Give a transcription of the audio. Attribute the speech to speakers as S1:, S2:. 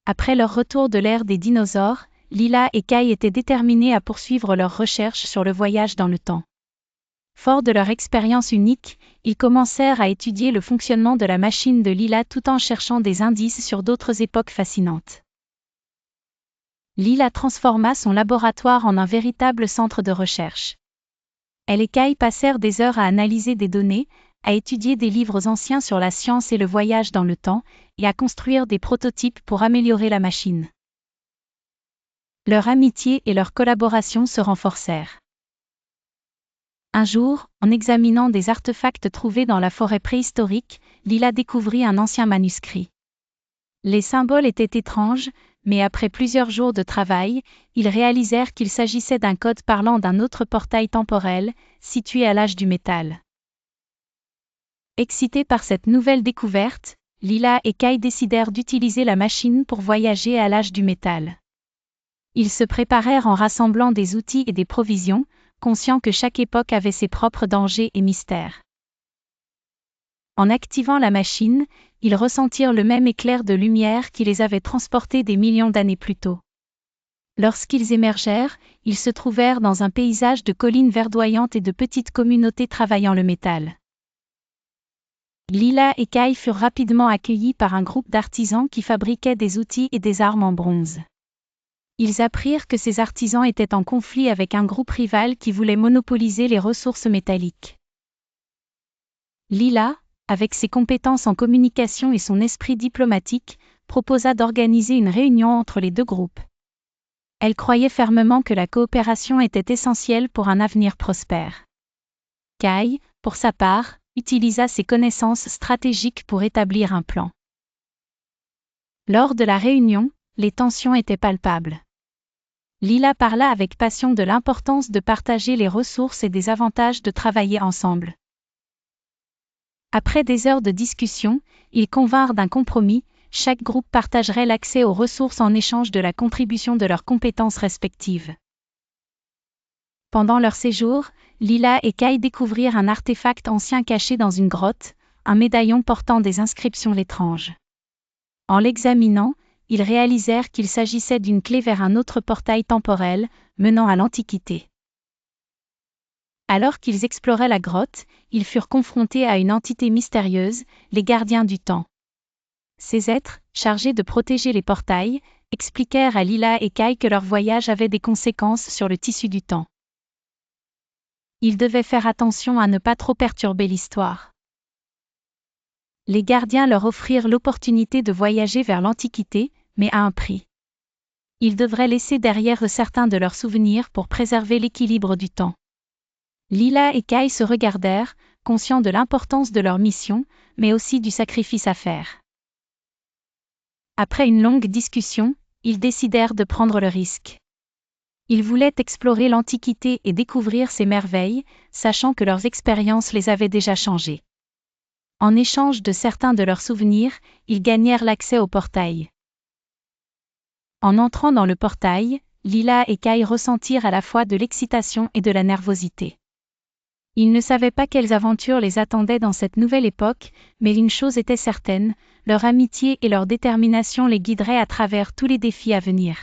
S1: Après leur retour de l'ère des dinosaures, Lila et Kai étaient déterminés à poursuivre leurs recherches sur le voyage dans le temps. Forts de leur expérience unique, ils commencèrent à étudier le fonctionnement de la machine de Lila tout en cherchant des indices sur d'autres époques fascinantes. Lila transforma son laboratoire en un véritable centre de recherche. Elle et Kai passèrent des heures à analyser des données, à étudier des livres anciens sur la science et le voyage dans le temps, et à construire des prototypes pour améliorer la machine. Leur amitié et leur collaboration se renforcèrent. Un jour, en examinant des artefacts trouvés dans la forêt préhistorique, Lila découvrit un ancien manuscrit. Les symboles étaient étranges, mais après plusieurs jours de travail, ils réalisèrent qu'il s'agissait d'un code parlant d'un autre portail temporel, situé à l'âge du métal. Excités par cette nouvelle découverte, Lila et Kai décidèrent d'utiliser la machine pour voyager à l'âge du métal. Ils se préparèrent en rassemblant des outils et des provisions, conscients que chaque époque avait ses propres dangers et mystères. En activant la machine, ils ressentirent le même éclair de lumière qui les avait transportés des millions d'années plus tôt. Lorsqu'ils émergèrent, ils se trouvèrent dans un paysage de collines verdoyantes et de petites communautés travaillant le métal. Lila et Kai furent rapidement accueillis par un groupe d'artisans qui fabriquaient des outils et des armes en bronze. Ils apprirent que ces artisans étaient en conflit avec un groupe rival qui voulait monopoliser les ressources métalliques. Lila, avec ses compétences en communication et son esprit diplomatique, proposa d'organiser une réunion entre les deux groupes. Elle croyait fermement que la coopération était essentielle pour un avenir prospère. Kai, pour sa part, utilisa ses connaissances stratégiques pour établir un plan. Lors de la réunion, les tensions étaient palpables. Lila parla avec passion de l'importance de partager les ressources et des avantages de travailler ensemble. Après des heures de discussion, ils convinrent d'un compromis, chaque groupe partagerait l'accès aux ressources en échange de la contribution de leurs compétences respectives. Pendant leur séjour, Lila et Kai découvrirent un artefact ancien caché dans une grotte, un médaillon portant des inscriptions étranges. En l'examinant, ils réalisèrent qu'il s'agissait d'une clé vers un autre portail temporel, menant à l'Antiquité. Alors qu'ils exploraient la grotte, ils furent confrontés à une entité mystérieuse, les gardiens du temps. Ces êtres, chargés de protéger les portails, expliquèrent à Lila et Kai que leur voyage avait des conséquences sur le tissu du temps. Ils devaient faire attention à ne pas trop perturber l'histoire. Les gardiens leur offrirent l'opportunité de voyager vers l'Antiquité, mais à un prix. Ils devraient laisser derrière eux certains de leurs souvenirs pour préserver l'équilibre du temps. Lila et Kai se regardèrent, conscients de l'importance de leur mission, mais aussi du sacrifice à faire. Après une longue discussion, ils décidèrent de prendre le risque. Ils voulaient explorer l'Antiquité et découvrir ses merveilles, sachant que leurs expériences les avaient déjà changés. En échange de certains de leurs souvenirs, ils gagnèrent l'accès au portail. En entrant dans le portail, Lila et Kai ressentirent à la fois de l'excitation et de la nervosité. Ils ne savaient pas quelles aventures les attendaient dans cette nouvelle époque, mais une chose était certaine, leur amitié et leur détermination les guideraient à travers tous les défis à venir.